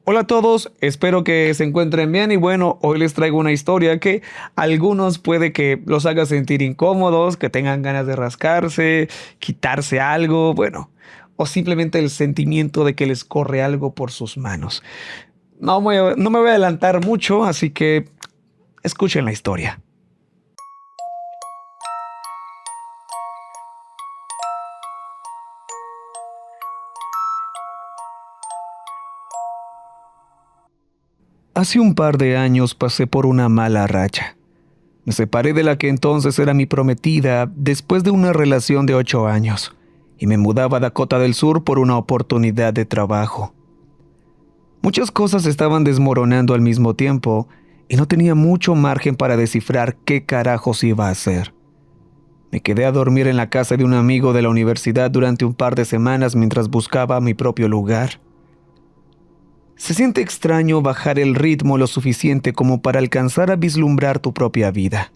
Hola a todos, espero que se encuentren bien y bueno, hoy les traigo una historia que a algunos puede que los haga sentir incómodos, que tengan ganas de rascarse, quitarse algo, bueno, o simplemente el sentimiento de que les corre algo por sus manos. No me voy a adelantar mucho, así que escuchen la historia. Hace un par de años pasé por una mala racha. Me separé de la que entonces era mi prometida después de una relación de 8 años y me mudaba a Dakota del Sur por una oportunidad de trabajo. Muchas cosas estaban desmoronando al mismo tiempo y no tenía mucho margen para descifrar qué carajos iba a hacer. Me quedé a dormir en la casa de un amigo de la universidad durante un par de semanas mientras buscaba mi propio lugar. Se siente extraño bajar el ritmo lo suficiente como para alcanzar a vislumbrar tu propia vida.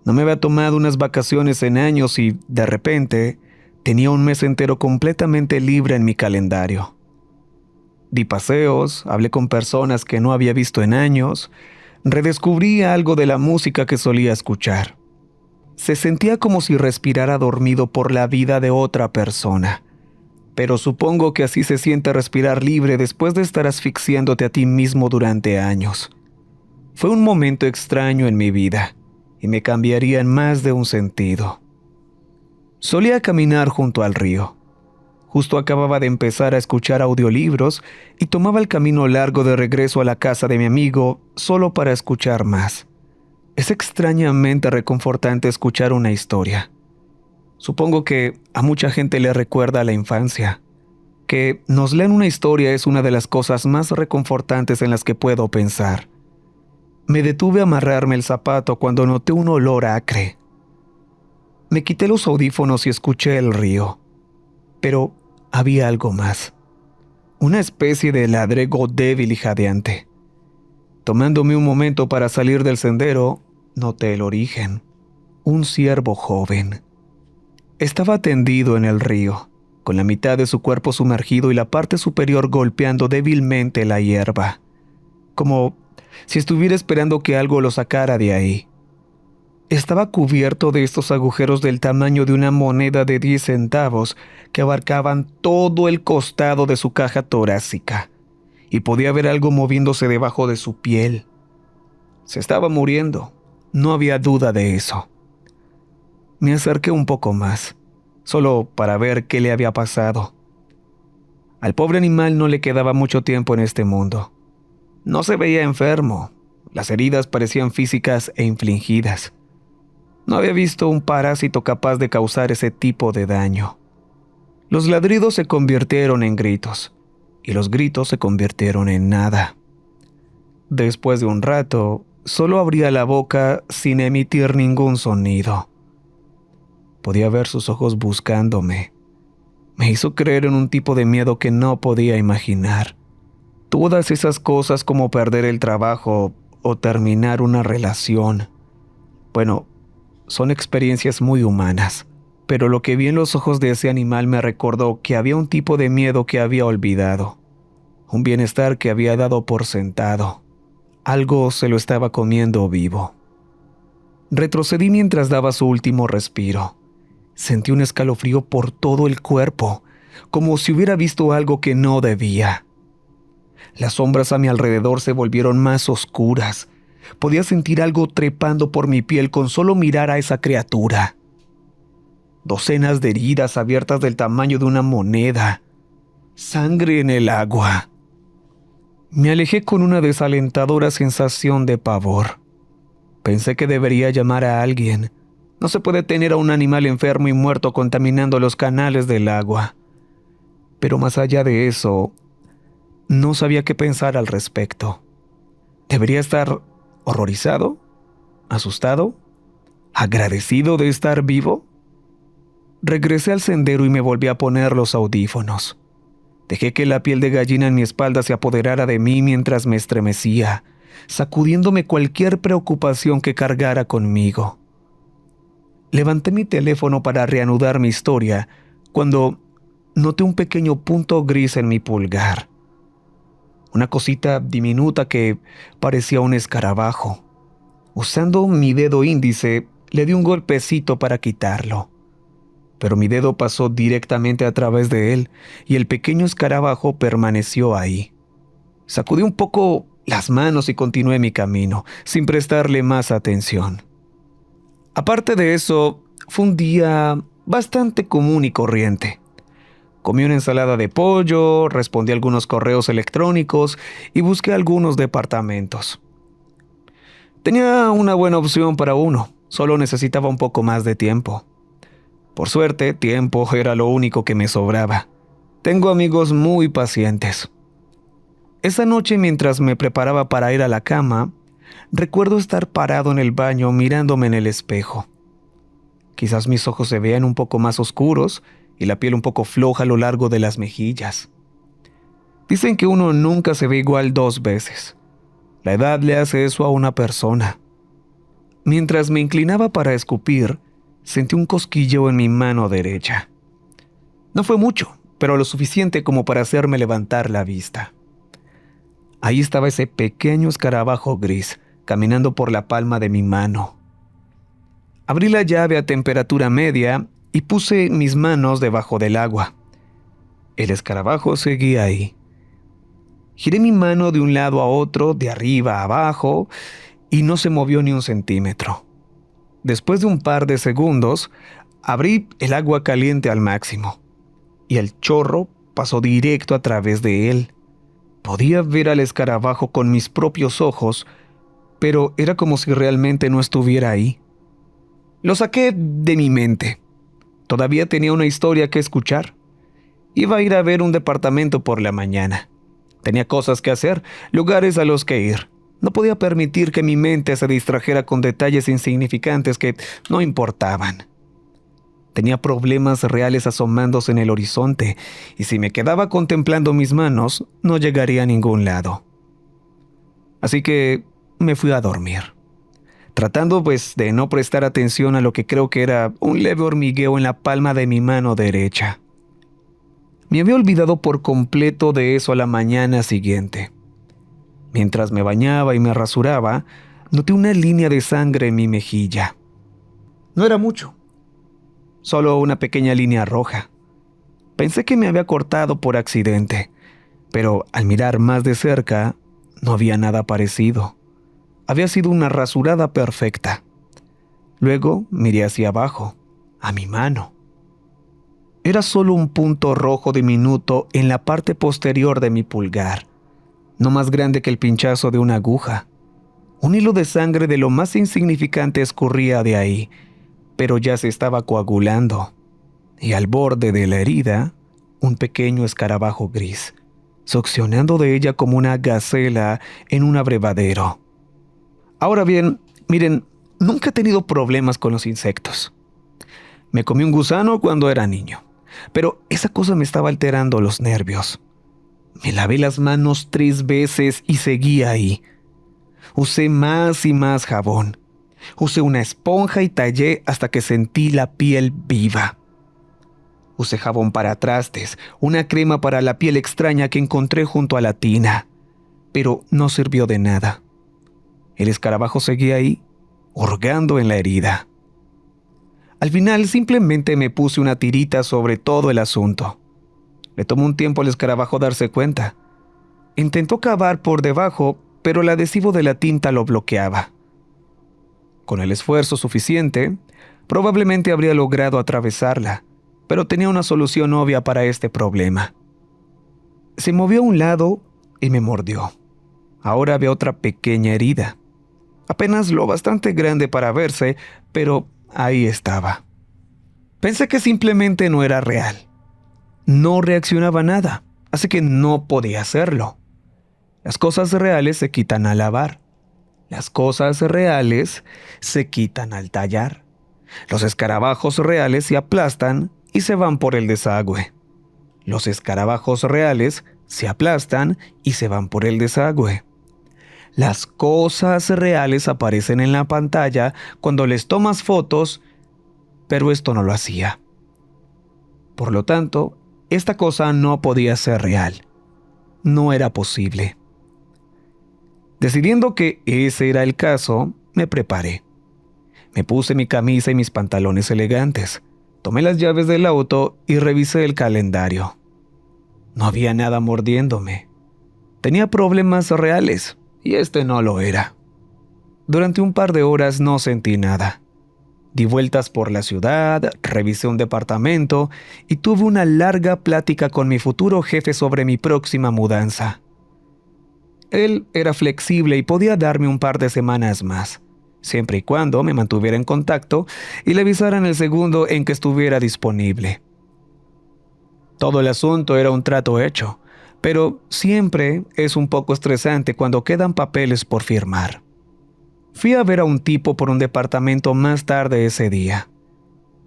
No me había tomado unas vacaciones en años y, de repente, tenía un mes entero completamente libre en mi calendario. Di paseos, hablé con personas que no había visto en años, redescubrí algo de la música que solía escuchar. Se sentía como si respirara dormido por la vida de otra persona, pero supongo que así se siente respirar libre después de estar asfixiándote a ti mismo durante años. Fue un momento extraño en mi vida y me cambiaría en más de un sentido. Solía caminar junto al río. Justo acababa de empezar a escuchar audiolibros y tomaba el camino largo de regreso a la casa de mi amigo solo para escuchar más. Es extrañamente reconfortante escuchar una historia. Supongo que a mucha gente le recuerda a la infancia. Que nos lean una historia es una de las cosas más reconfortantes en las que puedo pensar. Me detuve a amarrarme el zapato cuando noté un olor acre. Me quité los audífonos y escuché el río. Pero había algo más. Una especie de ladrego débil y jadeante. Tomándome un momento para salir del sendero, noté el origen. Un ciervo joven. Estaba tendido en el río, con la mitad de su cuerpo sumergido y la parte superior golpeando débilmente la hierba, como si estuviera esperando que algo lo sacara de ahí. Estaba cubierto de estos agujeros del tamaño de una moneda de 10 centavos que abarcaban todo el costado de su caja torácica, y podía ver algo moviéndose debajo de su piel. Se estaba muriendo, no había duda de eso. Me acerqué un poco más, solo para ver qué le había pasado. Al pobre animal no le quedaba mucho tiempo en este mundo. No se veía enfermo, las heridas parecían físicas e infligidas. No había visto un parásito capaz de causar ese tipo de daño. Los ladridos se convirtieron en gritos, y los gritos se convirtieron en nada. Después de un rato, solo abría la boca sin emitir ningún sonido. Podía ver sus ojos buscándome. Me hizo creer en un tipo de miedo que no podía imaginar. Todas esas cosas como perder el trabajo o terminar una relación. Bueno, son experiencias muy humanas, pero lo que vi en los ojos de ese animal me recordó que había un tipo de miedo que había olvidado, un bienestar que había dado por sentado. Algo se lo estaba comiendo vivo. Retrocedí mientras daba su último respiro. Sentí un escalofrío por todo el cuerpo, como si hubiera visto algo que no debía. Las sombras a mi alrededor se volvieron más oscuras. Podía sentir algo trepando por mi piel con solo mirar a esa criatura. Docenas de heridas abiertas del tamaño de una moneda. Sangre en el agua. Me alejé con una desalentadora sensación de pavor. Pensé que debería llamar a alguien. No se puede tener a un animal enfermo y muerto contaminando los canales del agua. Pero más allá de eso, no sabía qué pensar al respecto. ¿Debería estar horrorizado? ¿Asustado? ¿Agradecido de estar vivo? Regresé al sendero y me volví a poner los audífonos. Dejé que la piel de gallina en mi espalda se apoderara de mí mientras me estremecía, sacudiéndome cualquier preocupación que cargara conmigo. Levanté mi teléfono para reanudar mi historia cuando noté un pequeño punto gris en mi pulgar. una cosita diminuta que parecía un escarabajo. Usando mi dedo índice, le di un golpecito para quitarlo. Pero mi dedo pasó directamente a través de él y el pequeño escarabajo permaneció ahí. Sacudí un poco las manos y continué mi camino, sin prestarle más atención. Aparte de eso, fue un día bastante común y corriente. Comí una ensalada de pollo, respondí algunos correos electrónicos y busqué algunos departamentos. Tenía una buena opción para uno, solo necesitaba un poco más de tiempo. Por suerte, tiempo era lo único que me sobraba. Tengo amigos muy pacientes. Esa noche, mientras me preparaba para ir a la cama, recuerdo estar parado en el baño mirándome en el espejo. Quizás mis ojos se vean un poco más oscuros y la piel un poco floja a lo largo de las mejillas. Dicen que uno nunca se ve igual 2 veces. La edad le hace eso a una persona. Mientras me inclinaba para escupir, sentí un cosquilleo en mi mano derecha. No fue mucho, pero lo suficiente como para hacerme levantar la vista. Ahí estaba ese pequeño escarabajo gris, caminando por la palma de mi mano. Abrí la llave a temperatura media y puse mis manos debajo del agua. El escarabajo seguía ahí. Giré mi mano de un lado a otro, de arriba a abajo, y no se movió ni un centímetro. Después de un par de segundos, abrí el agua caliente al máximo, y el chorro pasó directo a través de él. Podía ver al escarabajo con mis propios ojos, pero era como si realmente no estuviera ahí. Lo saqué de mi mente. Todavía tenía una historia que escuchar. Iba a ir a ver un departamento por la mañana. Tenía cosas que hacer, lugares a los que ir. No podía permitir que mi mente se distrajera con detalles insignificantes que no importaban. Tenía problemas reales asomándose en el horizonte, y si me quedaba contemplando mis manos, no llegaría a ningún lado. Así que me fui a dormir, tratando de no prestar atención a lo que creo que era un leve hormigueo en la palma de mi mano derecha. Me había olvidado por completo de eso a la mañana siguiente. Mientras me bañaba y me rasuraba, noté una línea de sangre en mi mejilla. No era mucho, solo una pequeña línea roja. Pensé que me había cortado por accidente, pero al mirar más de cerca, no había nada parecido. Había sido una rasurada perfecta. Luego miré hacia abajo, a mi mano. Era solo un punto rojo diminuto en la parte posterior de mi pulgar, no más grande que el pinchazo de una aguja. Un hilo de sangre de lo más insignificante escurría de ahí, pero ya se estaba coagulando, y al borde de la herida, un pequeño escarabajo gris, succionando de ella como una gacela en un abrevadero. Ahora bien, miren, nunca he tenido problemas con los insectos. Me comí un gusano cuando era niño, pero esa cosa me estaba alterando los nervios. Me lavé las manos 3 veces y seguía ahí. Usé más y más jabón. Usé una esponja y tallé hasta que sentí la piel viva. Usé jabón para trastes, una crema para la piel extraña que encontré junto a la tina, pero no sirvió de nada. El escarabajo seguía ahí, hurgando en la herida. Al final simplemente me puse una tirita sobre todo el asunto. Le tomó un tiempo al escarabajo darse cuenta. Intentó cavar por debajo, pero el adhesivo de la tinta lo bloqueaba. Con el esfuerzo suficiente, probablemente habría logrado atravesarla, pero tenía una solución obvia para este problema. Se movió a un lado y me mordió. Ahora había otra pequeña herida. Apenas lo bastante grande para verse, pero ahí estaba. Pensé que simplemente no era real. No reaccionaba a nada, así que no podía hacerlo. Las cosas reales se quitan al lavar. Las cosas reales se quitan al tallar. Los escarabajos reales se aplastan y se van por el desagüe. Los escarabajos reales se aplastan y se van por el desagüe. Las cosas reales aparecen en la pantalla cuando les tomas fotos, pero esto no lo hacía. Por lo tanto, esta cosa no podía ser real. No era posible. Decidiendo que ese era el caso, me preparé. Me puse mi camisa y mis pantalones elegantes. Tomé las llaves del auto y revisé el calendario. No había nada mordiéndome. Tenía problemas reales y este no lo era. Durante un par de horas no sentí nada. Di vueltas por la ciudad, revisé un departamento y tuve una larga plática con mi futuro jefe sobre mi próxima mudanza. Él era flexible y podía darme un par de semanas más, siempre y cuando me mantuviera en contacto y le avisaran el segundo en que estuviera disponible. Todo el asunto era un trato hecho, pero siempre es un poco estresante cuando quedan papeles por firmar. Fui a ver a un tipo por un departamento más tarde ese día.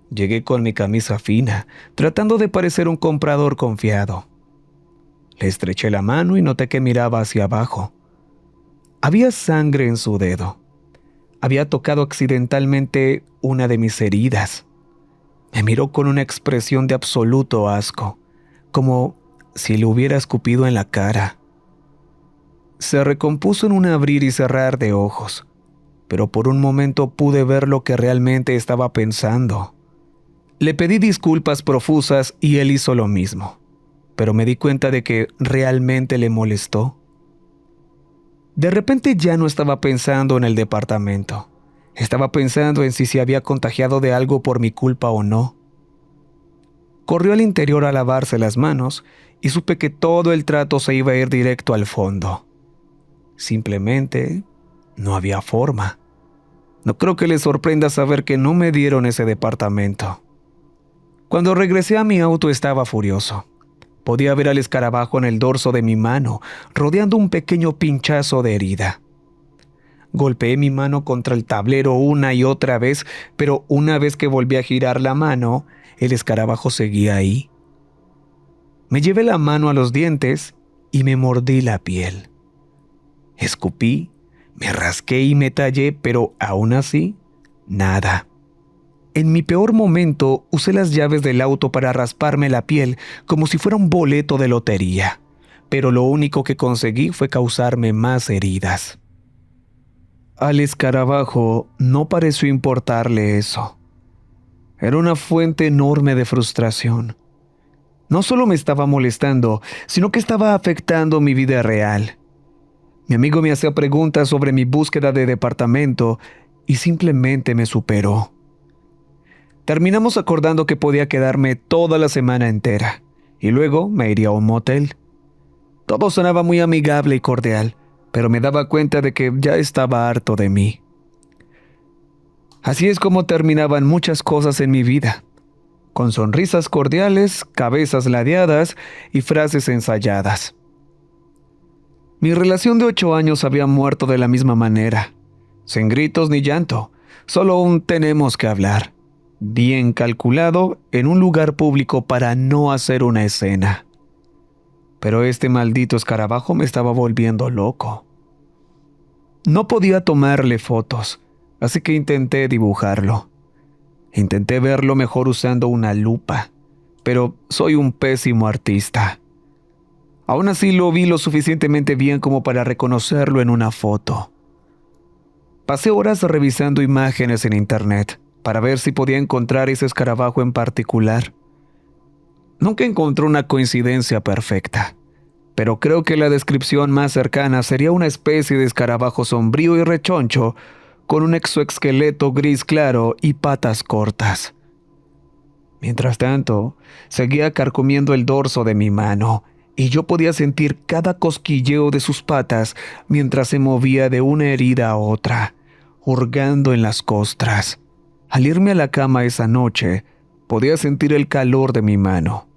Llegué con mi camisa fina, tratando de parecer un comprador confiado. Le estreché la mano y noté que miraba hacia abajo. Había sangre en su dedo. Había tocado accidentalmente una de mis heridas. Me miró con una expresión de absoluto asco, como si le hubiera escupido en la cara. Se recompuso en un abrir y cerrar de ojos, pero por un momento pude ver lo que realmente estaba pensando. Le pedí disculpas profusas y él hizo lo mismo, pero me di cuenta de que realmente le molestó. De repente ya no estaba pensando en el departamento. Estaba pensando en si se había contagiado de algo por mi culpa o no. Corrió al interior a lavarse las manos y supe que todo el trato se iba a ir directo al fondo. Simplemente no había forma. No creo que les sorprenda saber que no me dieron ese departamento. Cuando regresé a mi auto estaba furioso. Podía ver al escarabajo en el dorso de mi mano, rodeando un pequeño pinchazo de herida. Golpeé mi mano contra el tablero una y otra vez, pero una vez que volví a girar la mano, el escarabajo seguía ahí. Me llevé la mano a los dientes y me mordí la piel. Escupí, me rasqué y me tallé, pero aún así, nada. En mi peor momento, usé las llaves del auto para rasparme la piel como si fuera un boleto de lotería, pero lo único que conseguí fue causarme más heridas. Al escarabajo no pareció importarle eso. Era una fuente enorme de frustración. No solo me estaba molestando, sino que estaba afectando mi vida real. Mi amigo me hacía preguntas sobre mi búsqueda de departamento y simplemente me superó. Terminamos acordando que podía quedarme toda la semana entera y luego me iría a un motel. Todo sonaba muy amigable y cordial, pero me daba cuenta de que ya estaba harto de mí. Así es como terminaban muchas cosas en mi vida, con sonrisas cordiales, cabezas ladeadas y frases ensayadas. Mi relación de 8 años había muerto de la misma manera, sin gritos ni llanto, solo un tenemos que hablar, bien calculado en un lugar público para no hacer una escena. Pero este maldito escarabajo me estaba volviendo loco. No podía tomarle fotos, así que intenté dibujarlo. Intenté verlo mejor usando una lupa, pero soy un pésimo artista. Aún así lo vi lo suficientemente bien como para reconocerlo en una foto. Pasé horas revisando imágenes en internet para ver si podía encontrar ese escarabajo en particular. Nunca encontré una coincidencia perfecta, pero creo que la descripción más cercana sería una especie de escarabajo sombrío y rechoncho con un exoesqueleto gris claro y patas cortas. Mientras tanto, seguía carcomiendo el dorso de mi mano y yo podía sentir cada cosquilleo de sus patas mientras se movía de una herida a otra, hurgando en las costras. Al irme a la cama esa noche, podía sentir el calor de mi mano.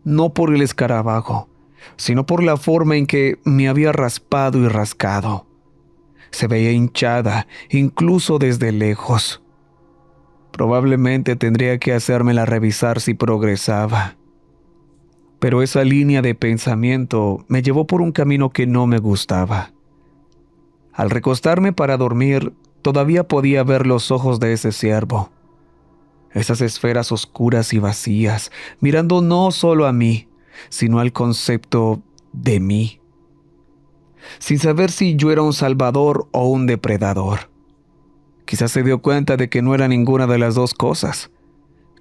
No por el escarabajo, sino por la forma en que me había raspado y rascado. Se veía hinchada, incluso desde lejos. Probablemente tendría que hacérmela revisar si progresaba. Pero esa línea de pensamiento me llevó por un camino que no me gustaba. Al recostarme para dormir, todavía podía ver los ojos de ese ciervo. Esas esferas oscuras y vacías, mirando no solo a mí, sino al concepto de mí. sin saber si yo era un salvador o un depredador. Quizás se dio cuenta de que no era ninguna de las dos cosas.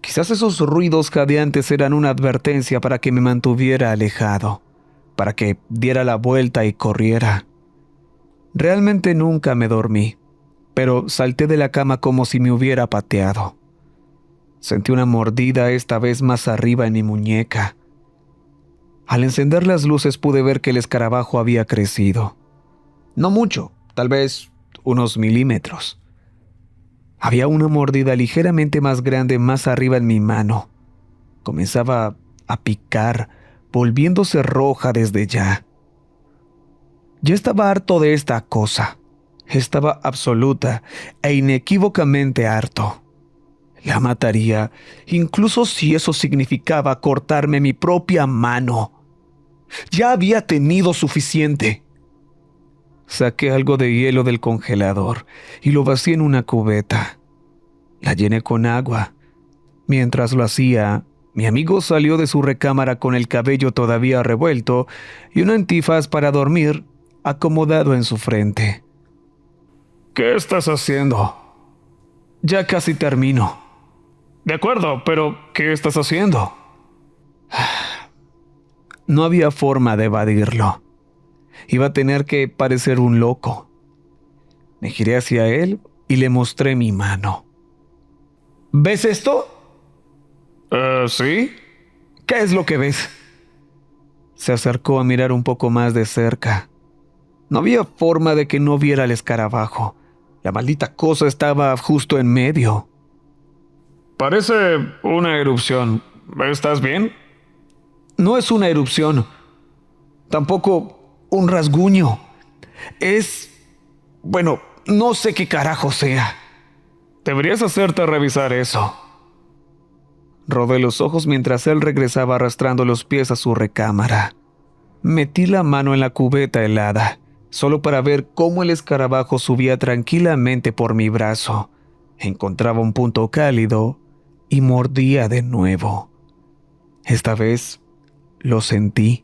Quizás esos ruidos jadeantes eran una advertencia para que me mantuviera alejado, para que diera la vuelta y corriera. Realmente nunca me dormí, pero salté de la cama como si me hubiera pateado. Sentí una mordida esta vez más arriba en mi muñeca. Al encender las luces pude ver que el escarabajo había crecido. No mucho, tal vez unos milímetros. Había una mordida ligeramente más grande más arriba en mi mano. Comenzaba a picar, volviéndose roja desde ya. Ya estaba harto de esta cosa. Estaba absoluta e inequívocamente harto. La mataría, incluso si eso significaba cortarme mi propia mano. Ya había tenido suficiente. Saqué algo de hielo del congelador y lo vacié en una cubeta. La llené con agua. Mientras lo hacía, mi amigo salió de su recámara con el cabello todavía revuelto y un antifaz para dormir acomodado en su frente. ¿Qué estás haciendo? Ya casi termino. De acuerdo, pero ¿qué estás haciendo? No había forma de evadirlo. Iba a tener que parecer un loco. Me giré hacia él y le mostré mi mano. ¿Ves esto? ¿Sí? ¿Qué es lo que ves? Se acercó a mirar un poco más de cerca. No había forma de que no viera el escarabajo. La maldita cosa estaba justo en medio. Parece una erupción. ¿Estás bien? No es una erupción. Tampoco un rasguño. Bueno, no sé qué carajo sea. Deberías hacerte revisar eso. Rodé los ojos mientras él regresaba arrastrando los pies a su recámara. Metí la mano en la cubeta helada, solo para ver cómo el escarabajo subía tranquilamente por mi brazo, encontraba un punto cálido y mordía de nuevo. Esta vez lo sentí.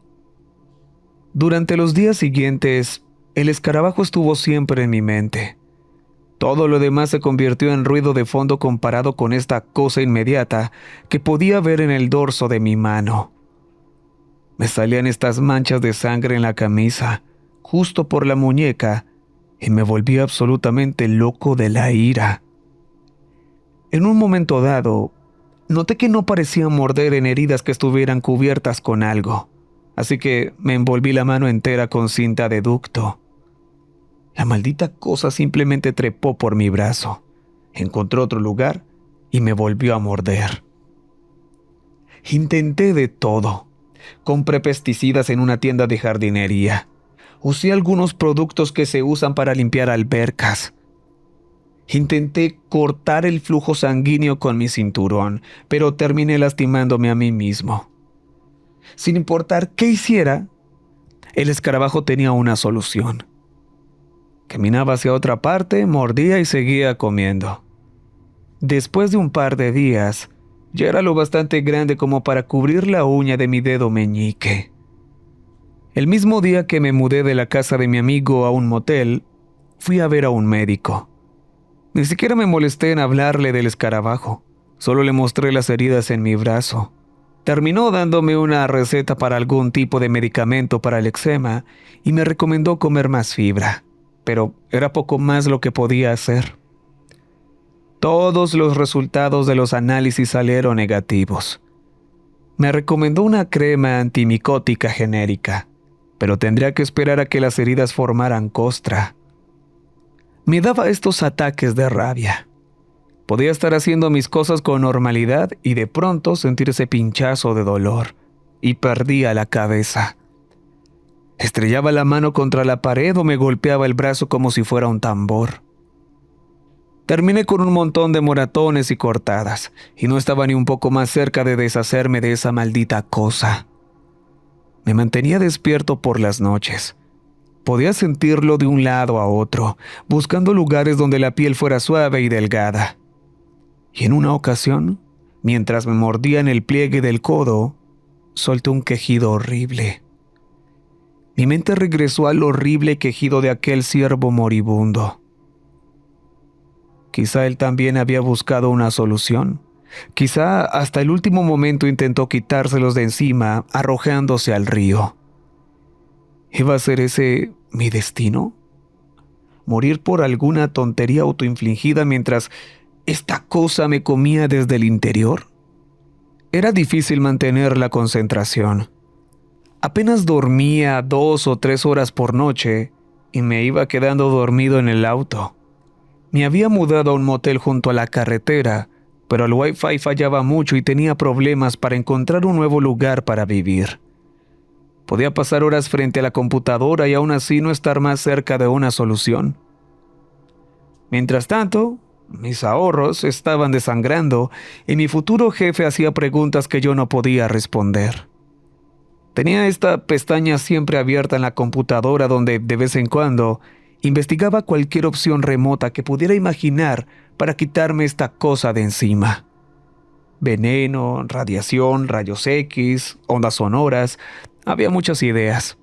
Durante los días siguientes, el escarabajo estuvo siempre en mi mente. Todo lo demás se convirtió en ruido de fondo comparado con esta cosa inmediata que podía ver en el dorso de mi mano. Me salían estas manchas de sangre en la camisa, justo por la muñeca, y me volví absolutamente loco de la ira. En un momento dado, noté que no parecía morder en heridas que estuvieran cubiertas con algo, así que me envolví la mano entera con cinta de ducto. La maldita cosa simplemente trepó por mi brazo, encontró otro lugar y me volvió a morder. Intenté de todo. Compré pesticidas en una tienda de jardinería. Usé algunos productos que se usan para limpiar albercas. Intenté cortar el flujo sanguíneo con mi cinturón, pero terminé lastimándome a mí mismo. Sin importar qué hiciera, el escarabajo tenía una solución. Caminaba hacia otra parte, mordía y seguía comiendo. Después de un par de días, ya era lo bastante grande como para cubrir la uña de mi dedo meñique. El mismo día que me mudé de la casa de mi amigo a un motel, fui a ver a un médico. Ni siquiera me molesté en hablarle del escarabajo, solo le mostré las heridas en mi brazo. Terminó dándome una receta para algún tipo de medicamento para el eczema y me recomendó comer más fibra, pero era poco más lo que podía hacer. Todos los resultados de los análisis salieron negativos. Me recomendó una crema antimicótica genérica, pero tendría que esperar a que las heridas formaran costra. Me daba estos ataques de rabia. Podía estar haciendo mis cosas con normalidad y de pronto sentir ese pinchazo de dolor, y perdía la cabeza. Estrellaba la mano contra la pared o me golpeaba el brazo como si fuera un tambor. Terminé con un montón de moratones y cortadas, y no estaba ni un poco más cerca de deshacerme de esa maldita cosa. Me mantenía despierto por las noches. Podía sentirlo de un lado a otro, buscando lugares donde la piel fuera suave y delgada. Y en una ocasión, mientras me mordía en el pliegue del codo, solté un quejido horrible. Mi mente regresó al horrible quejido de aquel ciervo moribundo. Quizá él también había buscado una solución. Quizá hasta el último momento intentó quitárselos de encima, arrojándose al río. ¿Iba a ser ese mi destino? ¿Morir por alguna tontería autoinfligida mientras esta cosa me comía desde el interior? Era difícil mantener la concentración. Apenas dormía 2 o 3 horas por noche y me iba quedando dormido en el auto. Me había mudado a un motel junto a la carretera, pero el wifi fallaba mucho y tenía problemas para encontrar un nuevo lugar para vivir. Podía pasar horas frente a la computadora y aún así no estar más cerca de una solución. Mientras tanto, mis ahorros estaban desangrando y mi futuro jefe hacía preguntas que yo no podía responder. Tenía esta pestaña siempre abierta en la computadora donde, de vez en cuando, investigaba cualquier opción remota que pudiera imaginar para quitarme esta cosa de encima. Veneno, radiación, rayos X, ondas sonoras, había muchas ideas.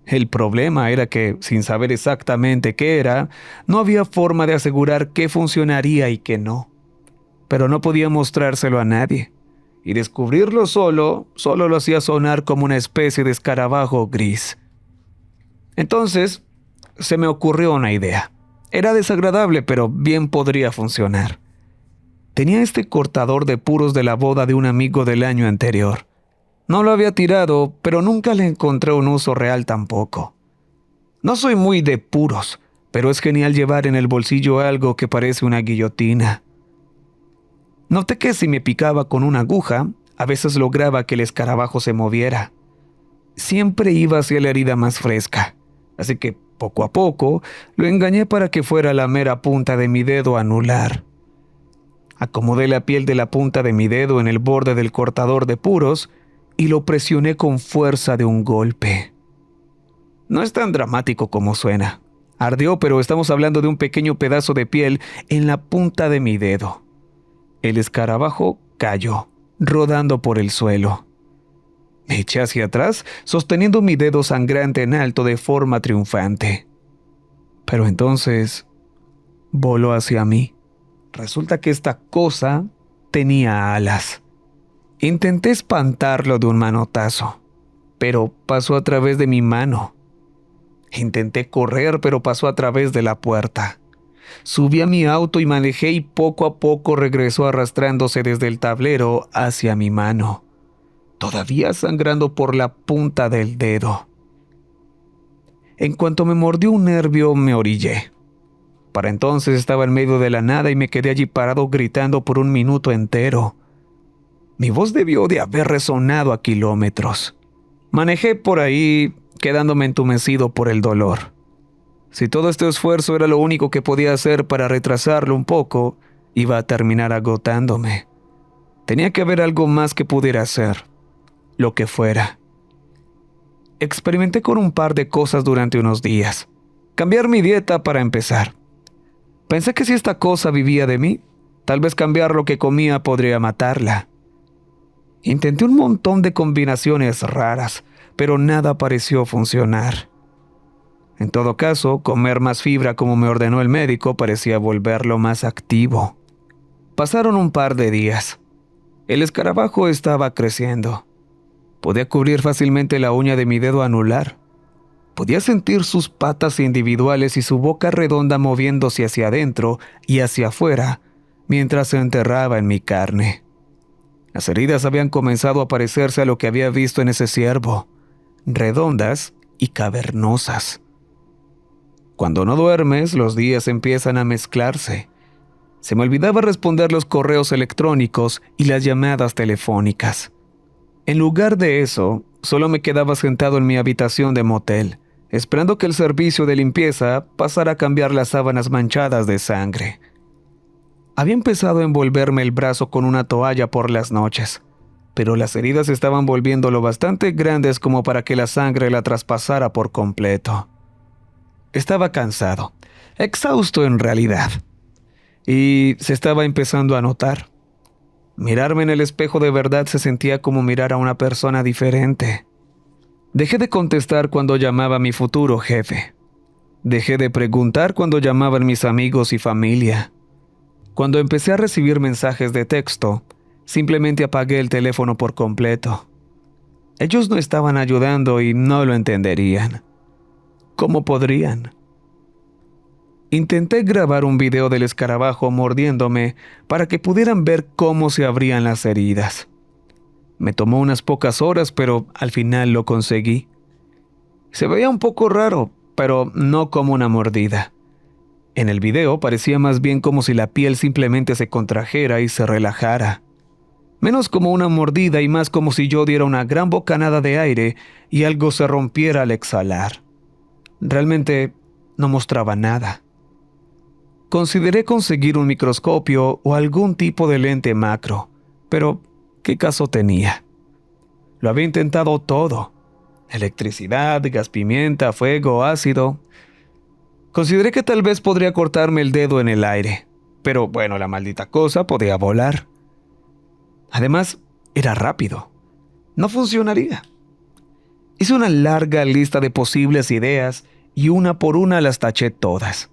El problema era que, sin saber exactamente qué era, no había forma de asegurar qué funcionaría y qué no. Pero no podía mostrárselo a nadie. Y descubrirlo solo lo hacía sonar como una especie de escarabajo gris. Entonces, se me ocurrió una idea. Era desagradable, pero bien podría funcionar. Tenía este cortador de puros de la boda de un amigo del año anterior. No lo había tirado, pero nunca le encontré un uso real tampoco. No soy muy de puros, pero es genial llevar en el bolsillo algo que parece una guillotina. Noté que si me picaba con una aguja, a veces lograba que el escarabajo se moviera. Siempre iba hacia la herida más fresca, así que poco a poco lo engañé para que fuera la mera punta de mi dedo anular. Acomodé la piel de la punta de mi dedo en el borde del cortador de puros y lo presioné con fuerza de un golpe. No es tan dramático como suena. Ardió, pero estamos hablando de un pequeño pedazo de piel en la punta de mi dedo. El escarabajo cayó, rodando por el suelo. Me eché hacia atrás, sosteniendo mi dedo sangrante en alto de forma triunfante. Pero entonces voló hacia mí. Resulta que esta cosa tenía alas. Intenté espantarlo de un manotazo, pero pasó a través de mi mano. Intenté correr, pero pasó a través de la puerta. Subí a mi auto y manejé y poco a poco regresó arrastrándose desde el tablero hacia mi mano, todavía sangrando por la punta del dedo. En cuanto me mordió un nervio, me orillé. Para entonces estaba en medio de la nada y me quedé allí parado gritando por un minuto entero. Mi voz debió de haber resonado a kilómetros. Manejé por ahí, quedándome entumecido por el dolor. Si todo este esfuerzo era lo único que podía hacer para retrasarlo un poco, iba a terminar agotándome. Tenía que haber algo más que pudiera hacer, lo que fuera. Experimenté con un par de cosas durante unos días. Cambiar mi dieta para empezar. Pensé que si esta cosa vivía de mí, tal vez cambiar lo que comía podría matarla. Intenté un montón de combinaciones raras, pero nada pareció funcionar. En todo caso, comer más fibra como me ordenó el médico parecía volverlo más activo. Pasaron un par de días. El escarabajo estaba creciendo. Podía cubrir fácilmente la uña de mi dedo anular. Podía sentir sus patas individuales y su boca redonda moviéndose hacia adentro y hacia afuera mientras se enterraba en mi carne. Las heridas habían comenzado a parecerse a lo que había visto en ese ciervo, redondas y cavernosas. Cuando no duermes, los días empiezan a mezclarse. Se me olvidaba responder los correos electrónicos y las llamadas telefónicas. En lugar de eso, solo me quedaba sentado en mi habitación de motel, esperando que el servicio de limpieza pasara a cambiar las sábanas manchadas de sangre. Había empezado a envolverme el brazo con una toalla por las noches, pero las heridas estaban volviendo lo bastante grandes como para que la sangre la traspasara por completo. Estaba cansado, exhausto en realidad, y se estaba empezando a notar. Mirarme en el espejo de verdad se sentía como mirar a una persona diferente. Dejé de contestar cuando llamaba a mi futuro jefe. Dejé de preguntar cuando llamaban mis amigos y familia. Cuando empecé a recibir mensajes de texto, simplemente apagué el teléfono por completo. Ellos no estaban ayudando y no lo entenderían. ¿Cómo podrían? Intenté grabar un video del escarabajo mordiéndome para que pudieran ver cómo se abrían las heridas. Me tomó unas pocas horas, pero al final lo conseguí. Se veía un poco raro, pero no como una mordida. En el video parecía más bien como si la piel simplemente se contrajera y se relajara. Menos como una mordida y más como si yo diera una gran bocanada de aire y algo se rompiera al exhalar. Realmente no mostraba nada. Consideré conseguir un microscopio o algún tipo de lente macro, pero ¿qué caso tenía? Lo había intentado todo. Electricidad, gas pimienta, fuego, ácido. Consideré que tal vez podría cortarme el dedo en el aire, pero bueno, la maldita cosa podía volar. Además, era rápido. No funcionaría. Hice una larga lista de posibles ideas y una por una las taché todas.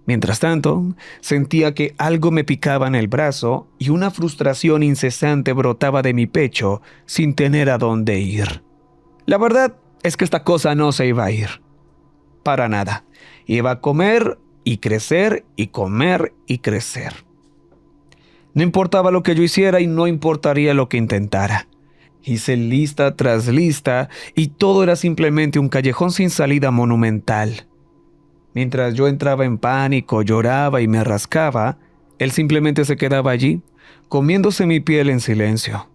Mientras tanto, sentía que algo me picaba en el brazo y una frustración incesante brotaba de mi pecho sin tener a dónde ir. La verdad es que esta cosa no se iba a ir. Para nada. Iba a comer y crecer y comer y crecer. No importaba lo que yo hiciera y no importaría lo que intentara. Hice lista tras lista y todo era simplemente un callejón sin salida monumental. Mientras yo entraba en pánico, lloraba y me rascaba, él simplemente se quedaba allí, comiéndose mi piel en silencio.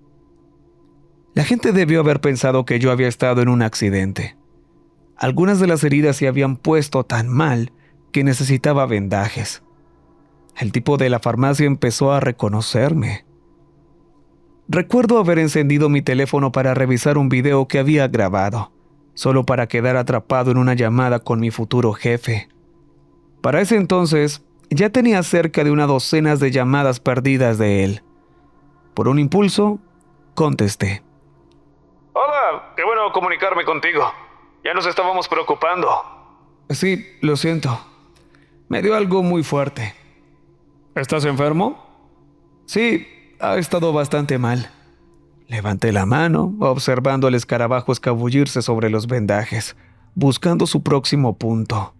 La gente debió haber pensado que yo había estado en un accidente. Algunas de las heridas se habían puesto tan mal que necesitaba vendajes. El tipo de la farmacia empezó a reconocerme. Recuerdo haber encendido mi teléfono para revisar un video que había grabado, solo para quedar atrapado en una llamada con mi futuro jefe. Para ese entonces, ya tenía cerca de una docena de llamadas perdidas de él. Por un impulso, contesté. Hola, qué bueno comunicarme contigo. Ya nos estábamos preocupando. Sí, lo siento. Me dio algo muy fuerte. ¿Estás enfermo? Sí, ha estado bastante mal. Levanté la mano, observando al escarabajo escabullirse sobre los vendajes, buscando su próximo punto.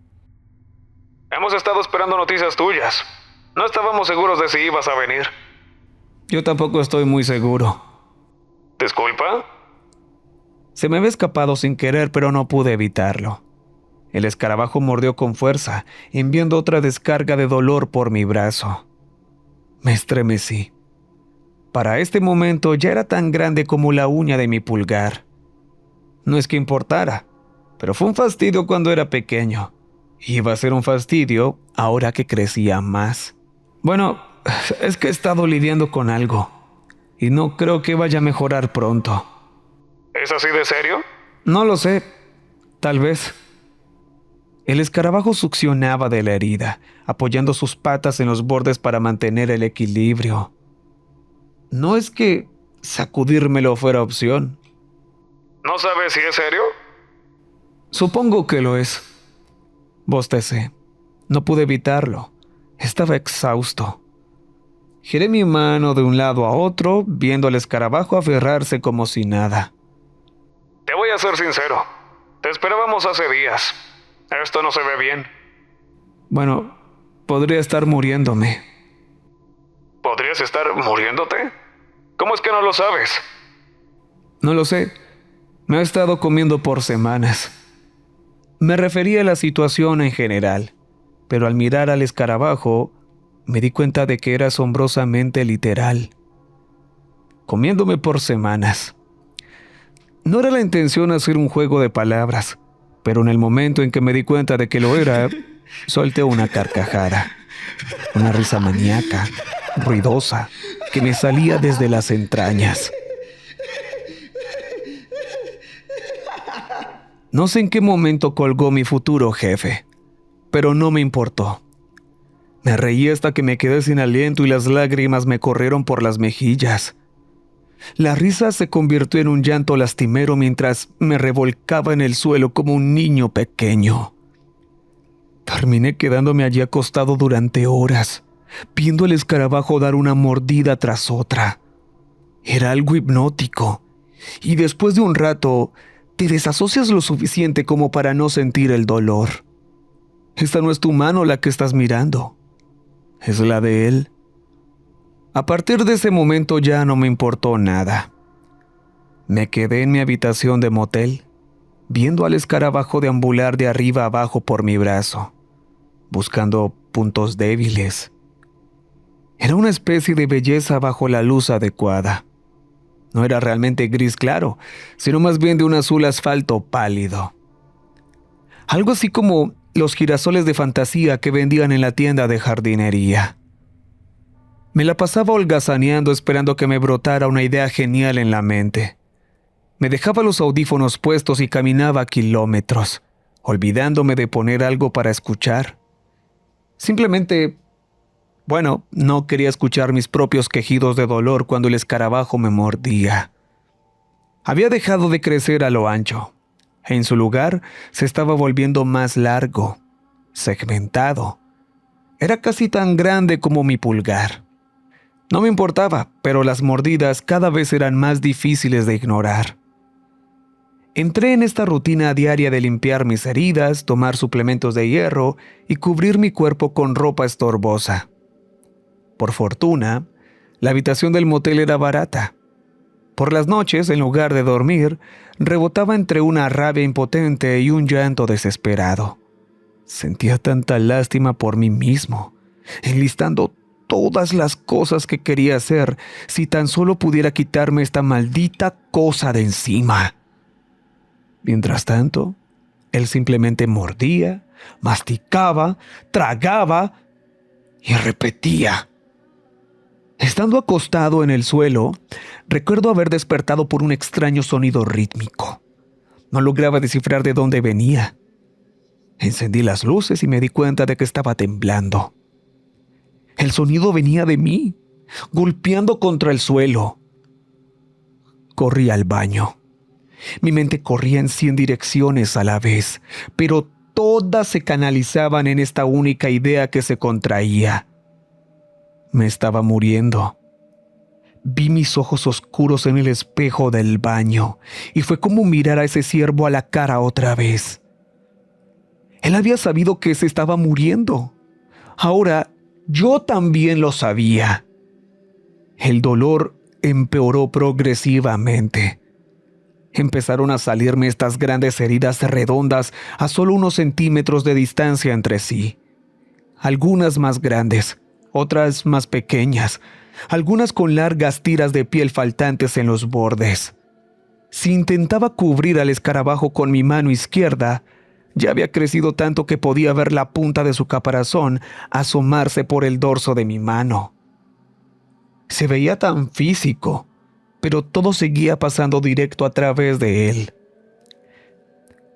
Hemos estado esperando noticias tuyas. No estábamos seguros de si ibas a venir. Yo tampoco estoy muy seguro. ¿Disculpa? Se me había escapado sin querer, pero no pude evitarlo. El escarabajo mordió con fuerza, enviando otra descarga de dolor por mi brazo. Me estremecí. Para este momento ya era tan grande como la uña de mi pulgar. No es que importara, pero fue un fastidio cuando era pequeño. Iba a ser un fastidio ahora que crecía más. Bueno, es que he estado lidiando con algo, y no creo que vaya a mejorar pronto. ¿Es así de serio? No lo sé, tal vez. El escarabajo succionaba de la herida, apoyando sus patas en los bordes para mantener el equilibrio. No es que sacudírmelo fuera opción. ¿No sabes si es serio? Supongo que lo es. Bostecé. No pude evitarlo. Estaba exhausto. Giré mi mano de un lado a otro, viendo al escarabajo aferrarse como si nada. Te voy a ser sincero. Te esperábamos hace días. Esto no se ve bien. Bueno, podría estar muriéndome. ¿Podrías estar muriéndote? ¿Cómo es que no lo sabes? No lo sé. Me he estado comiendo por semanas. Me refería a la situación en general, pero al mirar al escarabajo, me di cuenta de que era asombrosamente literal. Comiéndome por semanas. No era la intención hacer un juego de palabras, pero en el momento en que me di cuenta de que lo era, solté una carcajada. Una risa maníaca, ruidosa, que me salía desde las entrañas. No sé en qué momento colgó mi futuro jefe, pero no me importó. Me reí hasta que me quedé sin aliento y las lágrimas me corrieron por las mejillas. La risa se convirtió en un llanto lastimero mientras me revolcaba en el suelo como un niño pequeño. Terminé quedándome allí acostado durante horas, viendo al escarabajo dar una mordida tras otra. Era algo hipnótico, y después de un rato, te desasocias lo suficiente como para no sentir el dolor. Esta no es tu mano la que estás mirando, es la de él. A partir de ese momento ya no me importó nada. Me quedé en mi habitación de motel, viendo al escarabajo deambular de arriba a abajo por mi brazo, buscando puntos débiles. Era una especie de belleza bajo la luz adecuada. No era realmente gris claro, sino más bien de un azul asfalto pálido. Algo así como los girasoles de fantasía que vendían en la tienda de jardinería. Me la pasaba holgazaneando esperando que me brotara una idea genial en la mente. Me dejaba los audífonos puestos y caminaba kilómetros, olvidándome de poner algo para escuchar. Simplemente, no quería escuchar mis propios quejidos de dolor cuando el escarabajo me mordía. Había dejado de crecer a lo ancho. En su lugar se estaba volviendo más largo, segmentado. Era casi tan grande como mi pulgar. No me importaba, pero las mordidas cada vez eran más difíciles de ignorar. Entré en esta rutina diaria de limpiar mis heridas, tomar suplementos de hierro y cubrir mi cuerpo con ropa estorbosa. Por fortuna, la habitación del motel era barata. Por las noches, en lugar de dormir, rebotaba entre una rabia impotente y un llanto desesperado. Sentía tanta lástima por mí mismo, enlistando todas las cosas que quería hacer si tan solo pudiera quitarme esta maldita cosa de encima. Mientras tanto, él simplemente mordía, masticaba, tragaba y repetía. Estando acostado en el suelo, recuerdo haber despertado por un extraño sonido rítmico. No lograba descifrar de dónde venía. Encendí las luces y me di cuenta de que estaba temblando. El sonido venía de mí, golpeando contra el suelo. Corrí al baño. Mi mente corría en 100 direcciones a la vez, pero todas se canalizaban en esta única idea que se contraía. Me estaba muriendo. Vi mis ojos oscuros en el espejo del baño y fue como mirar a ese ciervo a la cara otra vez. Él había sabido que se estaba muriendo. Ahora yo también lo sabía. El dolor empeoró progresivamente. Empezaron a salirme estas grandes heridas redondas a solo unos centímetros de distancia entre sí. Algunas más grandes, otras más pequeñas, algunas con largas tiras de piel faltantes en los bordes. Si intentaba cubrir al escarabajo con mi mano izquierda, ya había crecido tanto que podía ver la punta de su caparazón asomarse por el dorso de mi mano. Se veía tan físico, pero todo seguía pasando directo a través de él.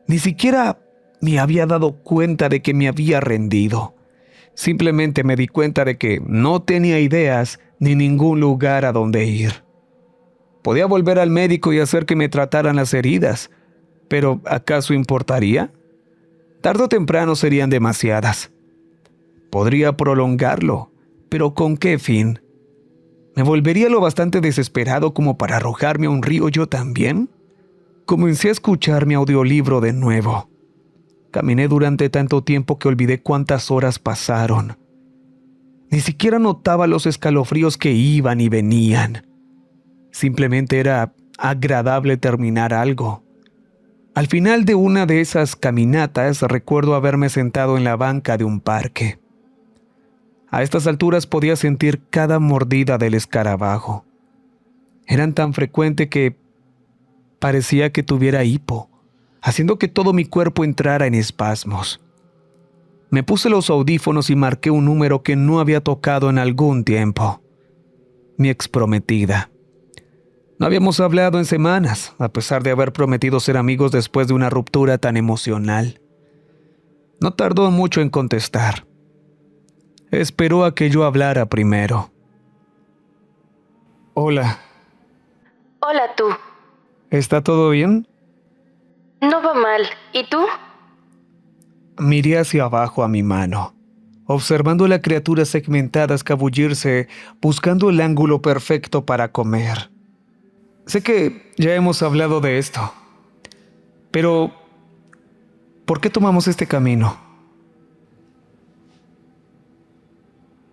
Ni siquiera me había dado cuenta de que me había rendido. Simplemente me di cuenta de que no tenía ideas ni ningún lugar a donde ir. Podía volver al médico y hacer que me trataran las heridas, pero ¿acaso importaría? Tarde o temprano serían demasiadas. Podría prolongarlo, pero ¿con qué fin? ¿Me volvería lo bastante desesperado como para arrojarme a un río yo también? Comencé a escuchar mi audiolibro de nuevo. Caminé durante tanto tiempo que olvidé cuántas horas pasaron. Ni siquiera notaba los escalofríos que iban y venían. Simplemente era agradable terminar algo. Al final de una de esas caminatas recuerdo haberme sentado en la banca de un parque. A estas alturas podía sentir cada mordida del escarabajo. Eran tan frecuentes que parecía que tuviera hipo, haciendo que todo mi cuerpo entrara en espasmos. Me puse los audífonos y marqué un número que no había tocado en algún tiempo. Mi exprometida. No habíamos hablado en semanas, a pesar de haber prometido ser amigos después de una ruptura tan emocional. No tardó mucho en contestar. Esperó a que yo hablara primero. Hola. Hola tú. ¿Está todo bien? No va mal. ¿Y tú? Miré hacia abajo a mi mano, observando a la criatura segmentada escabullirse, buscando el ángulo perfecto para comer. Sé que ya hemos hablado de esto, pero ¿por qué tomamos este camino?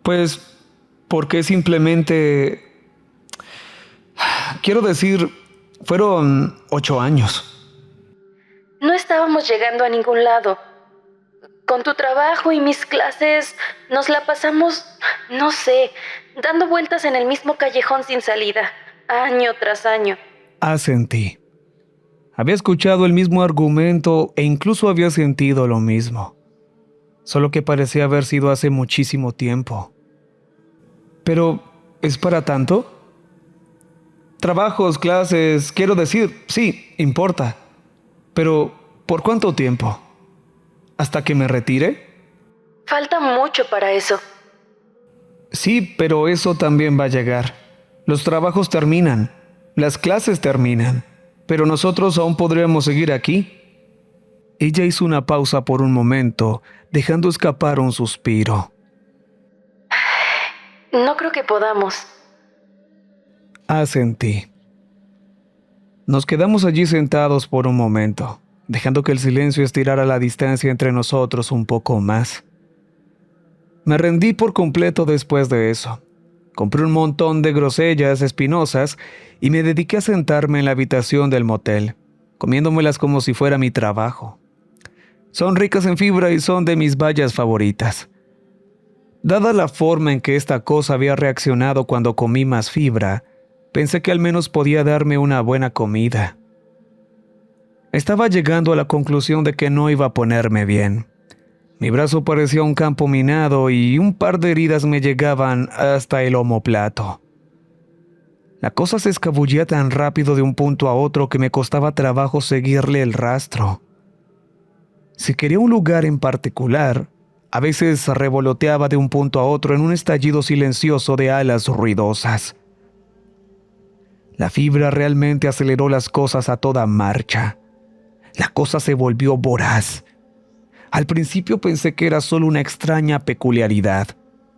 Pues porque simplemente, quiero decir, fueron 8 años. No estábamos llegando a ningún lado. Con tu trabajo y mis clases, nos la pasamos, no sé, dando vueltas en el mismo callejón sin salida, año tras año. Asentí. Había escuchado el mismo argumento e incluso había sentido lo mismo, solo que parecía haber sido hace muchísimo tiempo. Pero, ¿es para tanto? Trabajos, clases, quiero decir, sí, importa. Pero, ¿por cuánto tiempo? ¿Hasta que me retire? Falta mucho para eso. Sí, pero eso también va a llegar. Los trabajos terminan, las clases terminan, pero nosotros aún podríamos seguir aquí. Ella hizo una pausa por un momento, dejando escapar un suspiro. No creo que podamos. Asentí. Nos quedamos allí sentados por un momento, dejando que el silencio estirara la distancia entre nosotros un poco más. Me rendí por completo después de eso. Compré un montón de grosellas espinosas y me dediqué a sentarme en la habitación del motel, comiéndomelas como si fuera mi trabajo. Son ricas en fibra y son de mis bayas favoritas. Dada la forma en que esta cosa había reaccionado cuando comí más fibra, pensé que al menos podía darme una buena comida. Estaba llegando a la conclusión de que no iba a ponerme bien. Mi brazo parecía un campo minado y un par de heridas me llegaban hasta el omóplato. La cosa se escabullía tan rápido de un punto a otro que me costaba trabajo seguirle el rastro. Si quería un lugar en particular, a veces revoloteaba de un punto a otro en un estallido silencioso de alas ruidosas. La fibra realmente aceleró las cosas a toda marcha. La cosa se volvió voraz. Al principio pensé que era solo una extraña peculiaridad,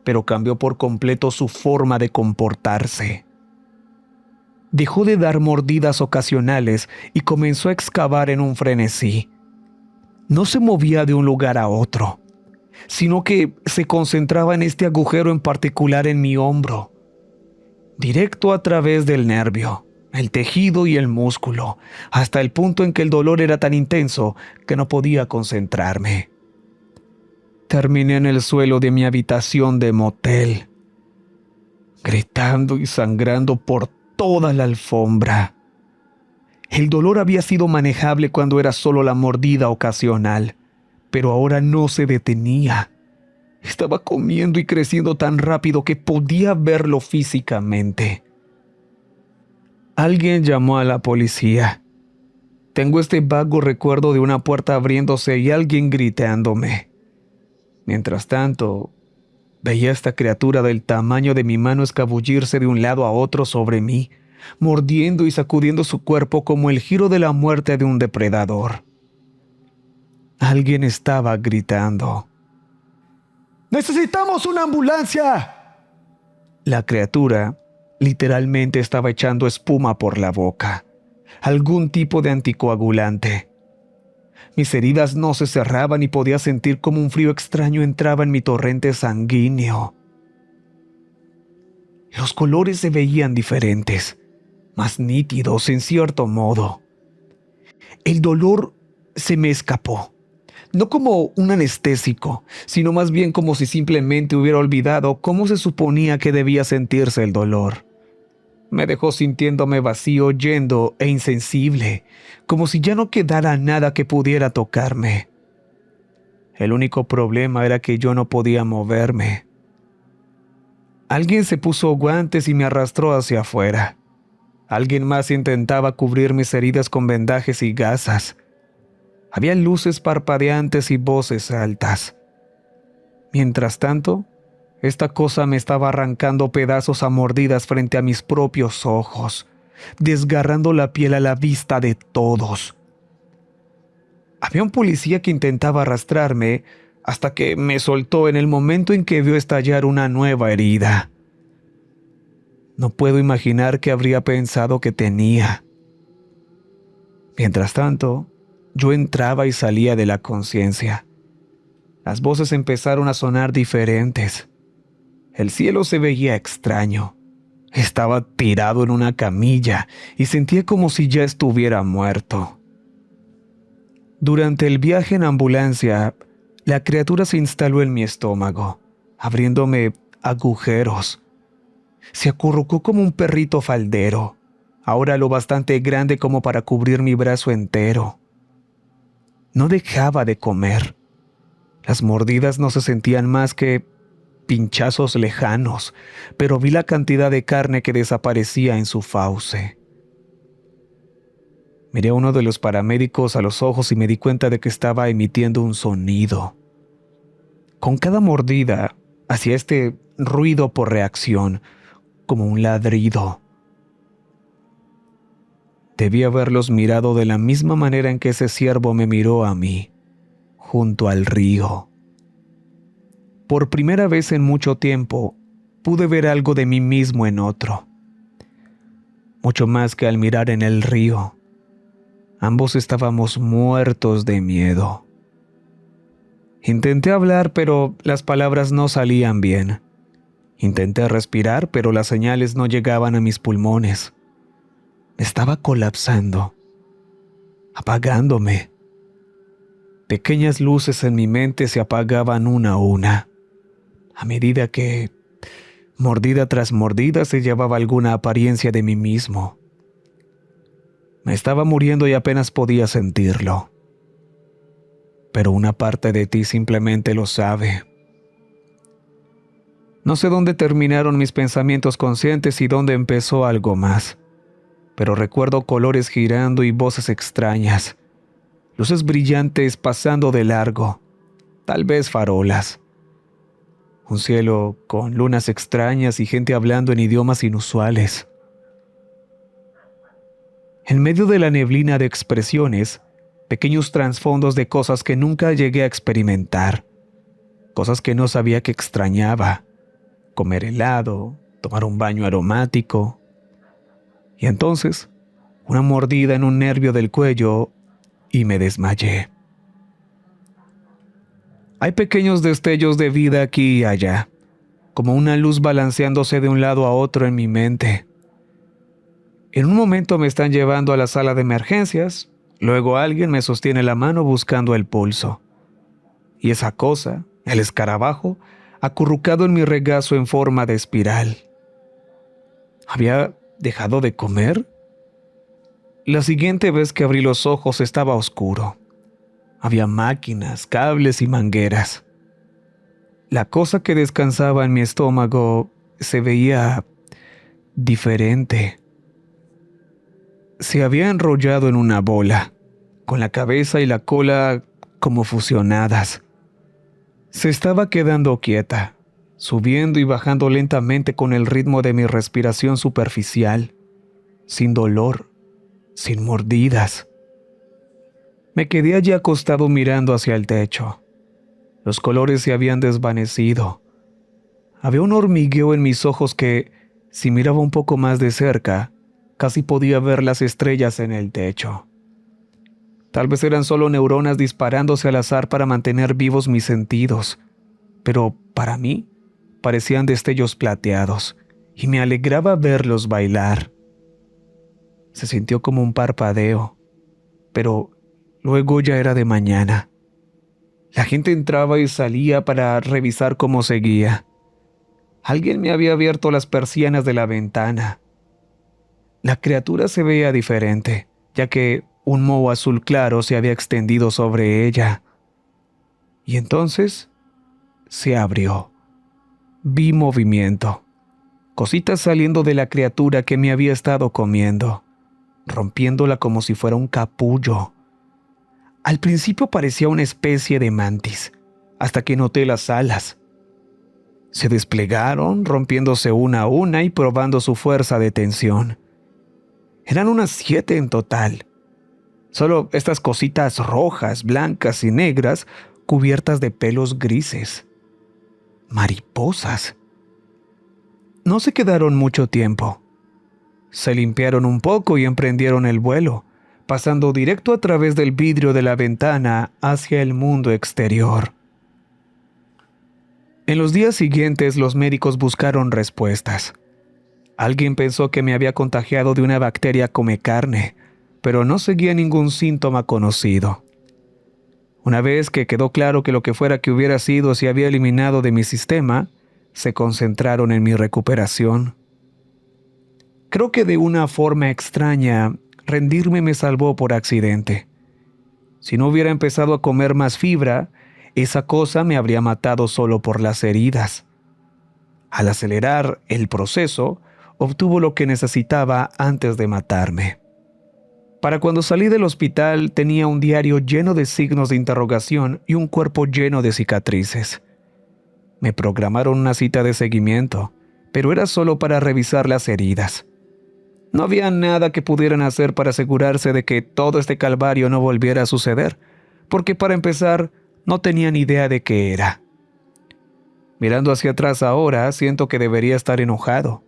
pero cambió por completo su forma de comportarse. Dejó de dar mordidas ocasionales y comenzó a excavar en un frenesí. No se movía de un lugar a otro, sino que se concentraba en este agujero en particular en mi hombro, directo a través del nervio, el tejido y el músculo, hasta el punto en que el dolor era tan intenso que no podía concentrarme. Terminé en el suelo de mi habitación de motel, gritando y sangrando por toda la alfombra. El dolor había sido manejable cuando era solo la mordida ocasional, pero ahora no se detenía. Estaba comiendo y creciendo tan rápido que podía verlo físicamente. Alguien llamó a la policía. Tengo este vago recuerdo de una puerta abriéndose y alguien gritándome. Mientras tanto, veía a esta criatura del tamaño de mi mano escabullirse de un lado a otro sobre mí, mordiendo y sacudiendo su cuerpo como el giro de la muerte de un depredador. Alguien estaba gritando. ¡Necesitamos una ambulancia! La criatura literalmente estaba echando espuma por la boca, algún tipo de anticoagulante. Mis heridas no se cerraban y podía sentir como un frío extraño entraba en mi torrente sanguíneo. Los colores se veían diferentes, más nítidos en cierto modo. El dolor se me escapó, no como un anestésico, sino más bien como si simplemente hubiera olvidado cómo se suponía que debía sentirse el dolor. Me dejó sintiéndome vacío, yendo e insensible, como si ya no quedara nada que pudiera tocarme. El único problema era que yo no podía moverme. Alguien se puso guantes y me arrastró hacia afuera. Alguien más intentaba cubrir mis heridas con vendajes y gasas. Había luces parpadeantes y voces altas. Mientras tanto, esta cosa me estaba arrancando pedazos a mordidas frente a mis propios ojos, desgarrando la piel a la vista de todos. Había un policía que intentaba arrastrarme hasta que me soltó en el momento en que vio estallar una nueva herida. No puedo imaginar qué habría pensado que tenía. Mientras tanto, yo entraba y salía de la conciencia. Las voces empezaron a sonar diferentes. El cielo se veía extraño. Estaba tirado en una camilla y sentía como si ya estuviera muerto. Durante el viaje en ambulancia, la criatura se instaló en mi estómago, abriéndome agujeros. Se acurrucó como un perrito faldero, ahora lo bastante grande como para cubrir mi brazo entero. No dejaba de comer. Las mordidas no se sentían más que pinchazos lejanos, pero vi la cantidad de carne que desaparecía en su fauce. Miré a uno de los paramédicos a los ojos y me di cuenta de que estaba emitiendo un sonido. Con cada mordida, hacía este ruido por reacción, como un ladrido. Debí haberlos mirado de la misma manera en que ese ciervo me miró a mí, junto al río. Por primera vez en mucho tiempo, pude ver algo de mí mismo en otro. Mucho más que al mirar en el río. Ambos estábamos muertos de miedo. Intenté hablar, pero las palabras no salían bien. Intenté respirar, pero las señales no llegaban a mis pulmones. Estaba colapsando, apagándome. Pequeñas luces en mi mente se apagaban una a una, a medida que, mordida tras mordida, se llevaba alguna apariencia de mí mismo. Me estaba muriendo y apenas podía sentirlo. Pero una parte de ti simplemente lo sabe. No sé dónde terminaron mis pensamientos conscientes y dónde empezó algo más, pero recuerdo colores girando y voces extrañas, luces brillantes pasando de largo, tal vez farolas. Un cielo con lunas extrañas y gente hablando en idiomas inusuales. En medio de la neblina de expresiones, pequeños trasfondos de cosas que nunca llegué a experimentar, cosas que no sabía que extrañaba, comer helado, tomar un baño aromático. Y entonces, una mordida en un nervio del cuello y me desmayé. Hay pequeños destellos de vida aquí y allá, como una luz balanceándose de un lado a otro en mi mente. En un momento me están llevando a la sala de emergencias, luego alguien me sostiene la mano buscando el pulso. Y esa cosa, el escarabajo, acurrucado en mi regazo en forma de espiral. ¿Había dejado de comer? La siguiente vez que abrí los ojos estaba oscuro. Había máquinas, cables y mangueras. La cosa que descansaba en mi estómago se veía diferente. Se había enrollado en una bola, con la cabeza y la cola como fusionadas. Se estaba quedando quieta, subiendo y bajando lentamente con el ritmo de mi respiración superficial, sin dolor, sin mordidas. Me quedé allí acostado mirando hacia el techo. Los colores se habían desvanecido. Había un hormigueo en mis ojos que, si miraba un poco más de cerca, casi podía ver las estrellas en el techo. Tal vez eran solo neuronas disparándose al azar para mantener vivos mis sentidos, pero para mí parecían destellos plateados y me alegraba verlos bailar. Se sintió como un parpadeo, pero luego ya era de mañana. La gente entraba y salía para revisar cómo seguía. Alguien me había abierto las persianas de la ventana. La criatura se veía diferente, ya que un moho azul claro se había extendido sobre ella. Y entonces se abrió. Vi movimiento. Cositas saliendo de la criatura que me había estado comiendo, rompiéndola como si fuera un capullo. Al principio parecía una especie de mantis, hasta que noté las alas. Se desplegaron, rompiéndose una a una y probando su fuerza de tensión. Eran unas 7 en total. Solo estas cositas rojas, blancas y negras cubiertas de pelos grises. Mariposas. No se quedaron mucho tiempo. Se limpiaron un poco y emprendieron el vuelo, pasando directo a través del vidrio de la ventana hacia el mundo exterior. En los días siguientes los médicos buscaron respuestas. Alguien pensó que me había contagiado de una bacteria come carne, pero no seguía ningún síntoma conocido. Una vez que quedó claro que lo que fuera que hubiera sido se había eliminado de mi sistema, se concentraron en mi recuperación. Creo que de una forma extraña, rendirme me salvó por accidente. Si no hubiera empezado a comer más fibra, esa cosa me habría matado solo por las heridas. Al acelerar el proceso, obtuvo lo que necesitaba antes de matarme. Para cuando salí del hospital tenía un diario lleno de signos de interrogación y un cuerpo lleno de cicatrices. Me programaron una cita de seguimiento, pero era solo para revisar las heridas. No había nada que pudieran hacer para asegurarse de que todo este calvario no volviera a suceder, porque para empezar, no tenían idea de qué era. Mirando hacia atrás ahora, siento que debería estar enojado,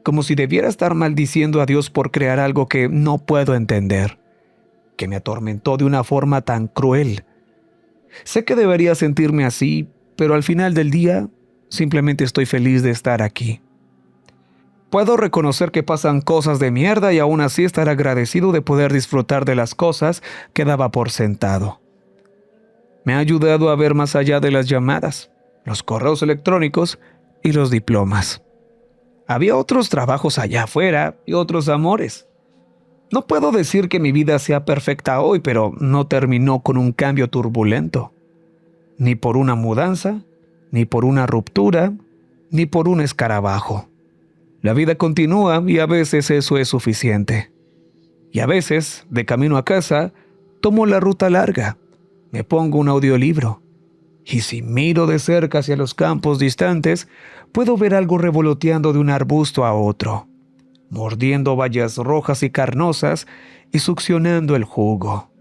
como si debiera estar maldiciendo a Dios por crear algo que no puedo entender, que me atormentó de una forma tan cruel. Sé que debería sentirme así, pero al final del día, simplemente estoy feliz de estar aquí. Puedo reconocer que pasan cosas de mierda y aún así estar agradecido de poder disfrutar de las cosas que daba por sentado. Me ha ayudado a ver más allá de las llamadas, los correos electrónicos y los diplomas. Había otros trabajos allá afuera y otros amores. No puedo decir que mi vida sea perfecta hoy, pero no terminó con un cambio turbulento. Ni por una mudanza, ni por una ruptura, ni por un escarabajo. La vida continúa y a veces eso es suficiente. Y a veces, de camino a casa, tomo la ruta larga, me pongo un audiolibro. Y si miro de cerca hacia los campos distantes, puedo ver algo revoloteando de un arbusto a otro, mordiendo bayas rojas y carnosas y succionando el jugo.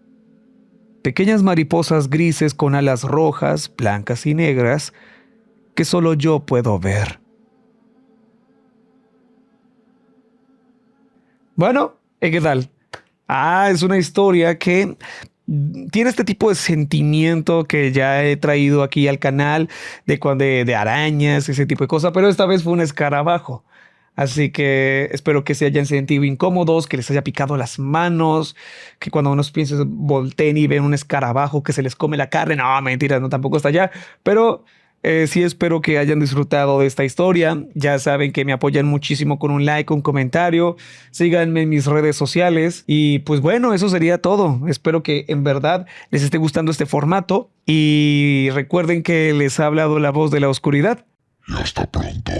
Pequeñas mariposas grises con alas rojas, blancas y negras que solo yo puedo ver. Bueno, ¿qué tal? Es una historia que tiene este tipo de sentimiento que ya he traído aquí al canal de arañas, ese tipo de cosas, pero esta vez fue un escarabajo. Así que espero que se hayan sentido incómodos, que les haya picado las manos, que cuando unos piensen volteen y ven un escarabajo que se les come la carne. No, mentira, no, tampoco está allá. Pero sí espero que hayan disfrutado de esta historia. Ya saben que me apoyan muchísimo con un like, un comentario. Síganme en mis redes sociales. Y pues bueno, eso sería todo. Espero que en verdad les esté gustando este formato. Y recuerden que les ha hablado la voz de la oscuridad. Y hasta pronto.